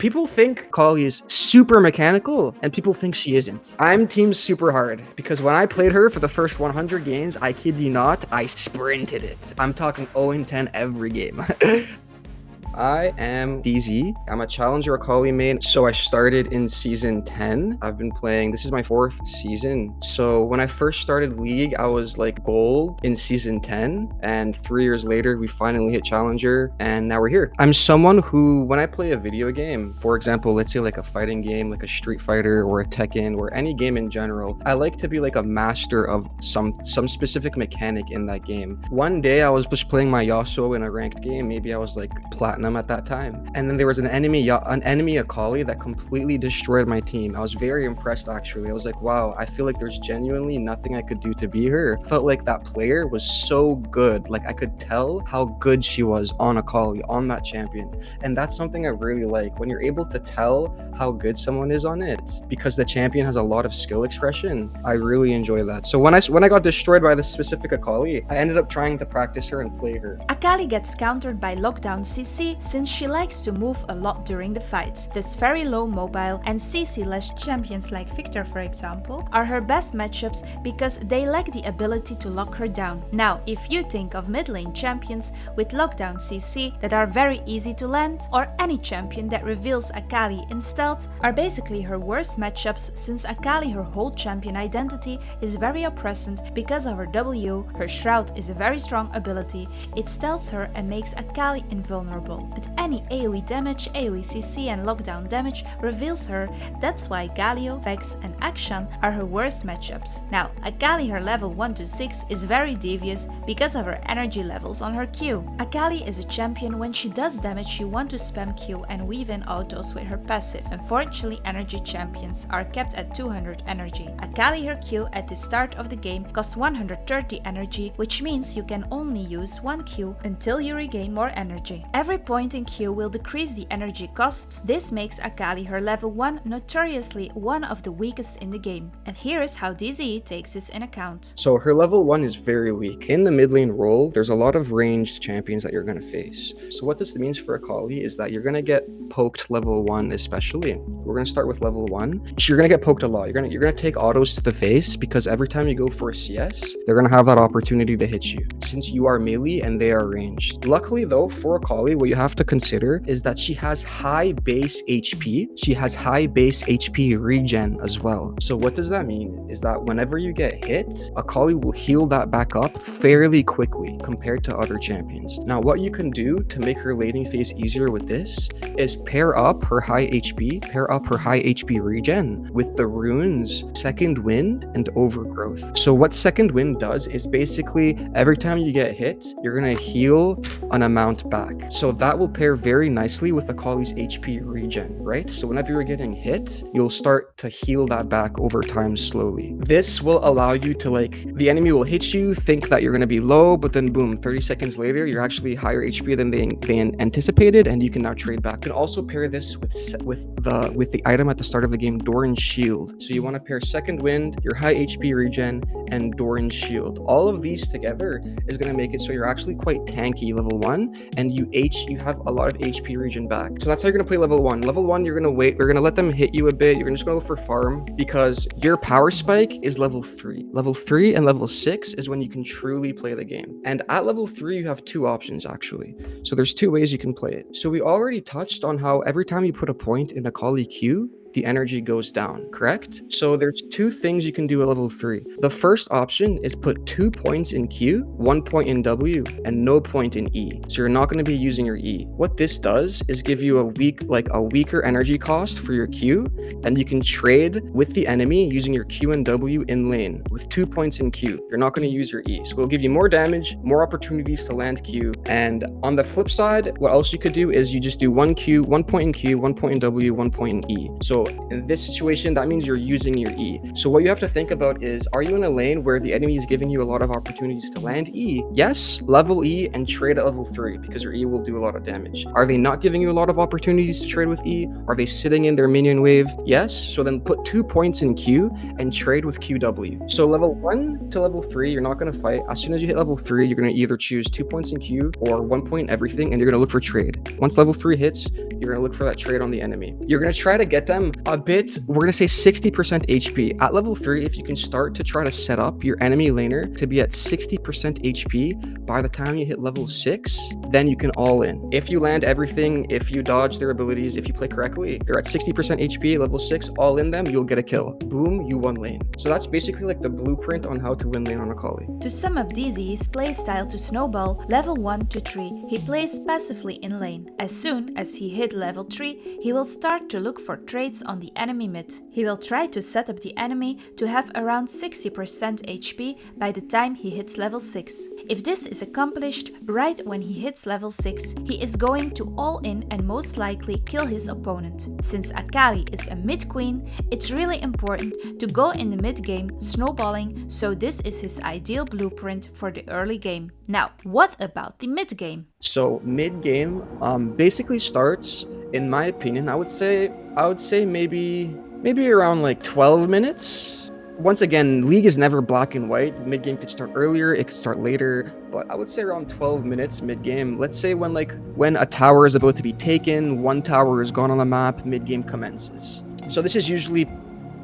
People think Akali is super mechanical, and people think she isn't. I'm team super hard, because when I played her for the first 100 games, I kid you not, I sprinted it. I'm talking 0-10 every game. I am DZe. I'm a Challenger AKALI main, so I started in season 10. I've been playing, this is my 4th season. So when I first started League, I was like gold in season 10, and 3 years later, we finally hit Challenger, and now we're here. I'm someone who, when I play a video game, for example, let's say like a fighting game, like a Street Fighter or a Tekken or any game in general, I like to be like a master of some specific mechanic in that game. One day I was just playing my Yasuo in a ranked game, maybe I was like platinum at that time, and then there was an enemy Akali that completely destroyed my team. I was very impressed, actually. I was like, wow, I feel like there's genuinely nothing I could do to beat her. Felt like that player was so good. Like, I could tell how good she was on Akali, on that champion, and that's something I really like, when you're able to tell how good someone is on it, because the champion has a lot of skill expression. I really enjoy that. So when I got destroyed by this specific Akali, I ended up trying to practice her and play her. Akali gets countered by Lockdown CC since she likes to move a lot during the fights. This very low mobile and CC-less champions like Victor, for example, are her best matchups because they lack the ability to lock her down. Now, if you think of mid lane champions with Lockdown CC that are very easy to land, or any champion that reveals Akali in stealth, are basically her worst matchups, since Akali, her whole champion identity, is very oppressant because of her W. Her Shroud is a very strong ability, it stealths her and makes Akali invulnerable. But any AoE damage, AoE CC and lockdown damage reveals her. That's why Galio, Vex and Akshan are her worst matchups. Now, Akali, her level 1 to 6 is very devious because of her energy levels on her Q. Akali is a champion when she does damage you want to spam Q and weave in autos with her passive. Unfortunately, energy champions are kept at 200 energy. Akali, her Q at the start of the game costs 130 energy, which means you can only use 1 Q until you regain more energy. Every point in Q will decrease the energy cost. This makes Akali, her level 1, notoriously one of the weakest in the game. And here is how DZe takes this in account. So her level 1 is very weak. In the mid lane role, there's a lot of ranged champions that you're going to face. So what this means for Akali is that you're going to get poked level 1 especially. We're going to start with level 1. You're going to get poked a lot. You're going to take autos to the face, because every time you go for a CS, they're going to have that opportunity to hit you, since you are melee and they are ranged. Luckily though, for Akali, what you have to consider is that she has high base HP. She has high base HP regen as well. So what does that mean? Is that whenever you get hit, Akali will heal that back up fairly quickly compared to other champions. Now, what you can do to make her laning phase easier with this is pair up her high HP regen with the runes Second Wind and Overgrowth. So what Second Wind does is basically every time you get hit, you're gonna heal an amount back. So that will pair very nicely with Akali's HP regen, right? So whenever you're getting hit, you'll start to heal that back over time slowly. This will allow you to, like, the enemy will hit you, think that you're gonna be low, but then boom, 30 seconds later, you're actually higher HP than they anticipated, and you can now trade back. You can also pair this with the item at the start of the game, Doran's Shield. So you want to pair Second Wind, your high HP regen, and Doran's Shield. All of these together is going to make it so you're actually quite tanky level 1, and you have a lot of HP regen back. So that's how you're going to play level 1. Level 1, you're going to wait. You're going to let them hit you a bit. You're just going to go for farm, because your power spike is level 3. Level 3 and level 6 is when you can truly play the game. And at level 3, you have 2 options, actually. So there's 2 ways you can play it. So we already touched on how every time you put a point in Akali Q, the energy goes down, correct? So there's 2 things you can do at level 3. The first option is put 2 points in Q, 1 point in W, and no point in E. So you're not going to be using your E. What this does is give you a weaker energy cost for your Q, and you can trade with the enemy using your Q and W in lane with 2 points in Q. You're not going to use your E. So it'll give you more damage, more opportunities to land Q. And on the flip side, what else you could do is you just do 1 Q, 1 point in Q, 1 point in W, 1 point in E. So So in this situation, that means you're using your E. So what you have to think about is, are you in a lane where the enemy is giving you a lot of opportunities to land E? Yes, level E and trade at level 3 because your E will do a lot of damage. Are they not giving you a lot of opportunities to trade with E? Are they sitting in their minion wave? Yes, so then put 2 points in Q and trade with QW. So level 1 to level 3, you're not going to fight. As soon as you hit level 3, you're going to either choose 2 points in Q or 1 point everything, and you're going to look for trade. Once level 3 hits, you're going to look for that trade on the enemy. You're going to try to get them a bit, we're going to say 60% HP. At level 3, if you can start to try to set up your enemy laner to be at 60% HP by the time you hit level 6, then you can all in. If you land everything, if you dodge their abilities, if you play correctly, they're at 60% HP, level 6, all in them, you'll get a kill. Boom, you won lane. So that's basically like the blueprint on how to win lane on Akali. To sum up DZe's playstyle to Snowball, level 1 to 3, he plays passively in lane. As soon as he hit level 3, he will start to look for trades on the enemy mid. He will try to set up the enemy to have around 60% HP by the time he hits level 6. If this is accomplished right when he hits level 6, he is going to all in and most likely kill his opponent. Since Akali is a mid queen, it's really important to go in the mid game snowballing, so this is his ideal blueprint for the early game. Now, what about the mid game? So mid game basically starts, in my opinion, I would say maybe around like 12 minutes. Once again, League is never black and white. Mid game could start earlier, it could start later, but I would say around 12 minutes mid game. Let's say when a tower is about to be taken, one tower is gone on the map, mid game commences. So this is usually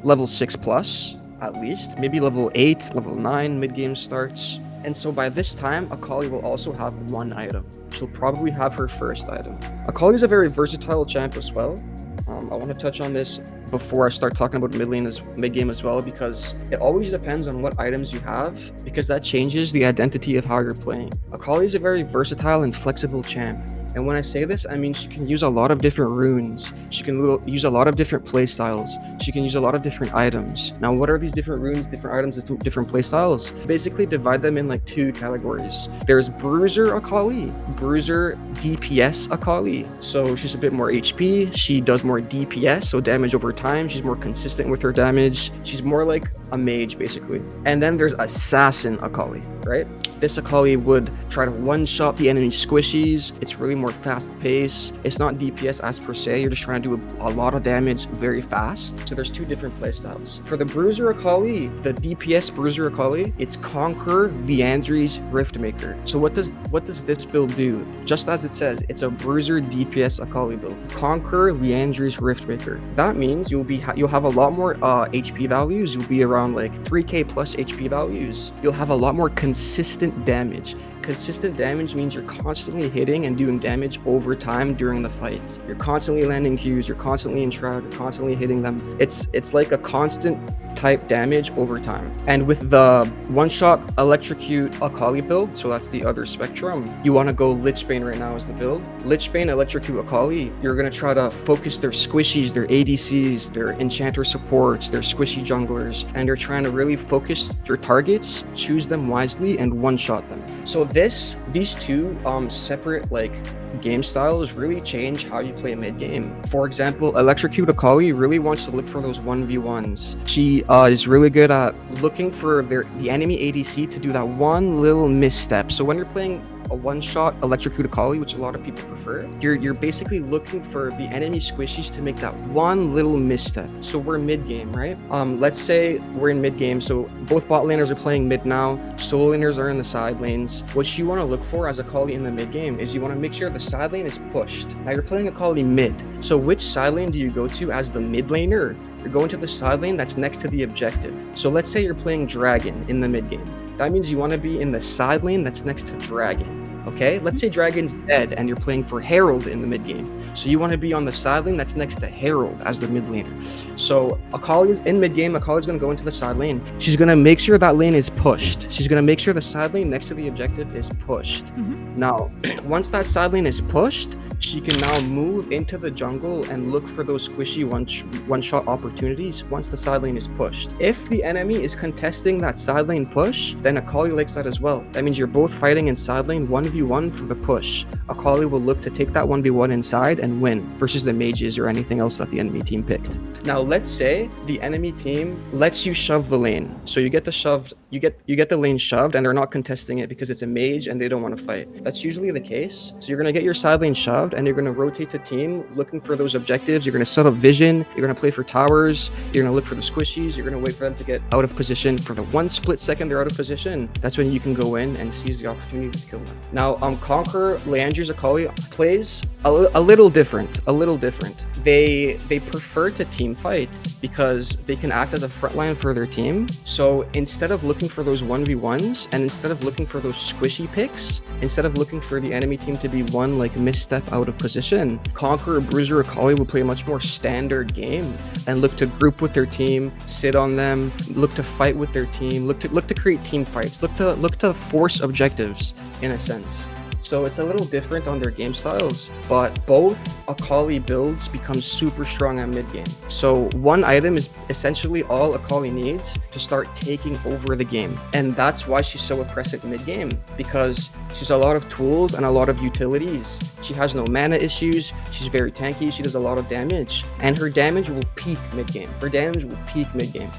level 6 plus, at least, maybe level 8, level 9 mid game starts. And so by this time, Akali will also have one item. She'll probably have her first item. Akali is a very versatile champ as well. I want to touch on this before I start talking about mid game as well, because it always depends on what items you have, because that changes the identity of how you're playing. Akali is a very versatile and flexible champ. And when I say this, I mean she can use a lot of different runes. She can use a lot of different playstyles. She can use a lot of different items. Now, what are these different runes, different items, different playstyles? Basically divide them in like 2 categories. There's Bruiser Akali, Bruiser DPS Akali. So she's a bit more HP. She does more DPS, so damage over time. She's more consistent with her damage. She's more like a mage, basically. And then there's Assassin Akali, right? This Akali would try to one-shot the enemy squishies. It's really more fast-paced. It's not DPS as per se. You're just trying to do a lot of damage very fast. So there's 2 different playstyles. For the Bruiser Akali, the DPS Bruiser Akali, it's Conqueror Liandry's Riftmaker. So what does this build do? Just as it says, it's a Bruiser DPS Akali build. Conqueror Liandry's Riftmaker. That means you'll have a lot more HP values. You'll be around like 3k plus HP values. You'll have a lot more consistent damage. Consistent damage means you're constantly hitting and doing damage over time during the fight. You're constantly landing Qs, you're constantly in shroud, you're constantly hitting them. It's like a constant type damage over time. And with the one-shot electrocute Akali build, so that's the other spectrum, you want to go Lichbane right now as the build. Lichbane electrocute Akali, you're going to try to focus their squishies, their ADCs, their enchanter supports, their squishy junglers, and you're trying to really focus your targets, choose them wisely, and one-shot them. So these 2 separate like game styles really change how you play mid game. For example, Electrocute Akali really wants to look for those 1v1s. She is really good at looking for the enemy ADC to do that one little misstep. So when you're playing a one-shot Electrocute Akali, which a lot of people prefer, you're basically looking for the enemy squishies to make that one little misstep. So we're mid-game, right? Let's say we're in mid-game, so both bot laners are playing mid now, solo laners are in the side lanes. What you want to look for as Akali in the mid-game is you want to make sure the side lane is pushed. Now you're playing Akali mid, so which side lane do you go to as the mid laner? You're going to the side lane that's next to the objective. So let's say you're playing Dragon in the mid game. That means you want to be in the side lane that's next to Dragon. Okay, let's say Dragon's dead and you're playing for Herald in the mid game. So you want to be on the side lane that's next to Herald as the mid laner. So Akali is in mid game. Akali's going to go into the side lane. She's going to make sure that lane is pushed. She's going to make sure the side lane next to the objective is pushed. Now, once that side lane is pushed, she can now move into the jungle and look for those squishy one-shot opportunities once the side lane is pushed. If the enemy is contesting that side lane push, then Akali likes that as well. That means you're both fighting in side lane 1v1 for the push. Akali will look to take that 1v1 inside and win versus the mages or anything else that the enemy team picked. Now let's say the enemy team lets you shove the lane. So you get the lane shoved and they're not contesting it because it's a mage and they don't want to fight. That's usually the case. So you're going to get your side lane shoved and you're going to rotate the team looking for those objectives. You're going to set up vision. You're going to play for towers. You're going to look for the squishies. You're going to wait for them to get out of position. For the 1 split second they're out of position, that's when you can go in and seize the opportunity to kill them. Now, Conqueror Leandra's Akali plays a little different. They prefer to team fight because they can act as a frontline for their team. So instead of looking for those 1v1s and instead of looking for those squishy picks, instead of looking for the enemy team to be one like misstep out of position, Conqueror Bruiser Akali will play a much more standard game and look to group with their team, sit on them, look to fight with their team, look to create team fights, look to force objectives in a sense. So it's a little different on their game styles, but both Akali builds become super strong at mid game. So one item is essentially all Akali needs to start taking over the game. And that's why she's so oppressive mid game, because she's a lot of tools and a lot of utilities. She has no mana issues, she's very tanky, she does a lot of damage, and her damage will peak mid game.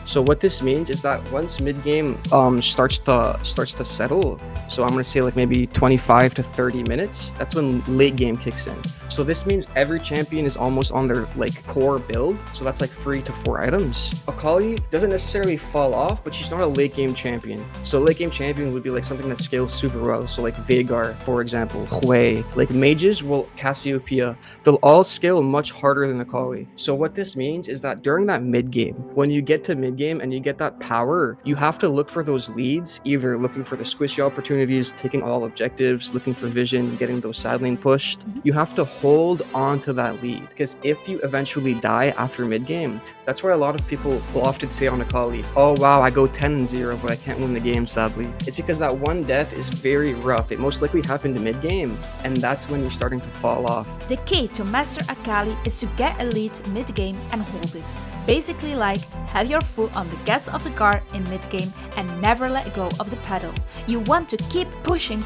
So what this means is that once mid game starts to settle, so I'm gonna say like maybe 25 to 30 minutes, that's when late game kicks in. So this means every champion is almost on their like core build, so that's like 3 to 4 items. Akali doesn't necessarily fall off, but she's not a late game champion. So late game champion would be like something that scales super well, so like Veigar, for example, Hui, like mages, well, Cassiopeia, they'll all scale much harder than Akali. So what this means is that during that mid game, when you get to mid game and you get that power, you have to look for those leads, either looking for the squishy opportunities, taking all objectives, looking for vision, getting those side lane pushed. You have to hold on to that lead, because if you eventually die after mid game, that's why a lot of people will often say on Akali, oh wow, I go 10-0 but I can't win the game sadly. It's because that one death is very rough. It most likely happened mid game, and that's when you're starting to fall off. The key to master Akali is to get a lead mid game and hold it. Basically like have your foot on the gas of the car in mid game and never let go of the pedal. You want to keep pushing,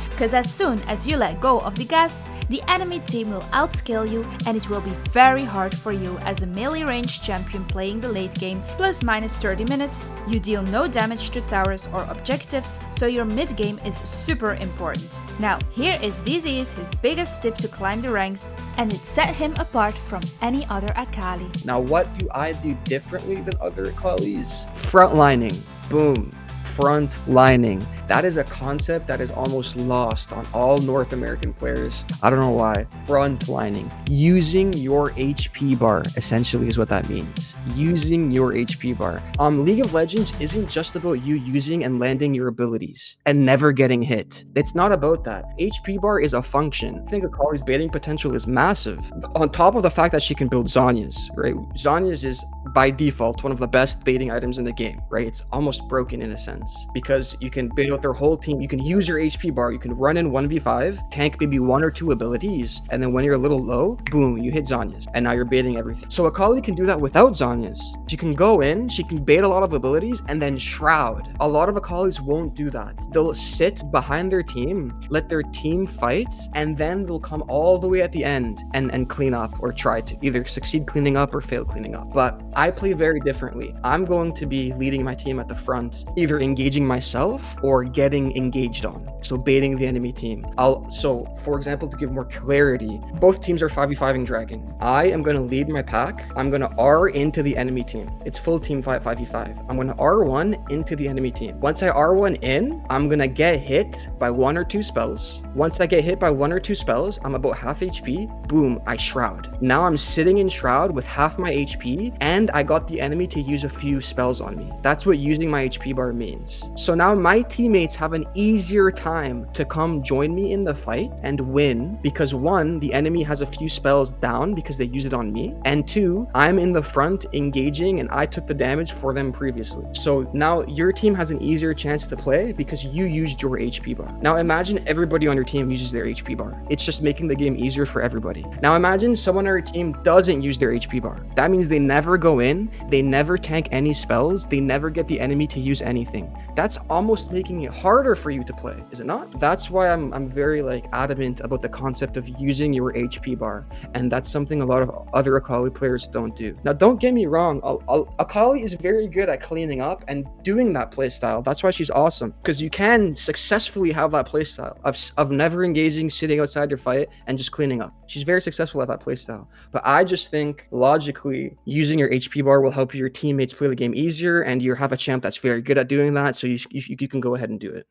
because as soon as you let go of the gas, the enemy team will outscale you and it will be very hard for you as a melee range champion playing the late game plus minus 30 minutes. You deal no damage to towers or objectives, so your mid game is super important. Now here is DZe's his biggest tip to climb the ranks, and it set him apart from any other Akali. Now what do I do differently than other Akalis? Frontlining. Boom. Frontlining. That is a concept that is almost lost on all North American players. I don't know why. Frontlining. Using your HP bar, essentially, is what that means. Using your HP bar. League of Legends isn't just about you using and landing your abilities and never getting hit. It's not about that. HP bar is a function. I think Akali's baiting potential is massive. On top of the fact that she can build Zhonya's, right? Zhonya's is by default one of the best baiting items in the game, right? It's almost broken in a sense because you can bait with their whole team. You can use your HP bar. You can run in 1v5, tank maybe 1 or 2 abilities, and then when you're a little low, boom, you hit Zhonya's, and now you're baiting everything. So Akali can do that without Zhonya's. She can go in, she can bait a lot of abilities, and then shroud. A lot of Akalis won't do that. They'll sit behind their team, let their team fight, and then they'll come all the way at the end and clean up, or try to either succeed cleaning up or fail cleaning up. But I play very differently. I'm going to be leading my team at the front, either engaging myself or getting engaged on, so baiting the enemy team. So for example, to give more clarity, both teams are 5v5ing dragon. I am going to lead my pack. I'm going to R into the enemy team. It's full team fight 5v5. I'm going to R1 into the enemy team. Once I R1 in, I'm going to get hit by 1 or 2 spells. Once I get hit by 1 or 2 spells, I'm about half HP. Boom, I shroud. Now I'm sitting in shroud with half my HP and and I got the enemy to use a few spells on me. That's what using my HP bar means. So now my teammates have an easier time to come join me in the fight and win because 1, the enemy has a few spells down because they use it on me, and 2, I'm in the front engaging and I took the damage for them previously. So now your team has an easier chance to play because you used your HP bar. Now imagine everybody on your team uses their HP bar. It's just making the game easier for everybody. Now imagine someone on your team doesn't use their HP bar. That means they never go in, they never tank any spells, they never get the enemy to use anything. That's almost making it harder for you to play, is it not? That's why I'm very like adamant about the concept of using your HP bar, and that's something a lot of other Akali players don't do. Now don't get me wrong, Akali is very good at cleaning up and doing that playstyle. That's why she's awesome, because you can successfully have that playstyle of never engaging, sitting outside your fight and just cleaning up. She's very successful at that playstyle. But I just think logically using your HP bar will help your teammates play the game easier, and you have a champ that's very good at doing that, so you can go ahead and do it.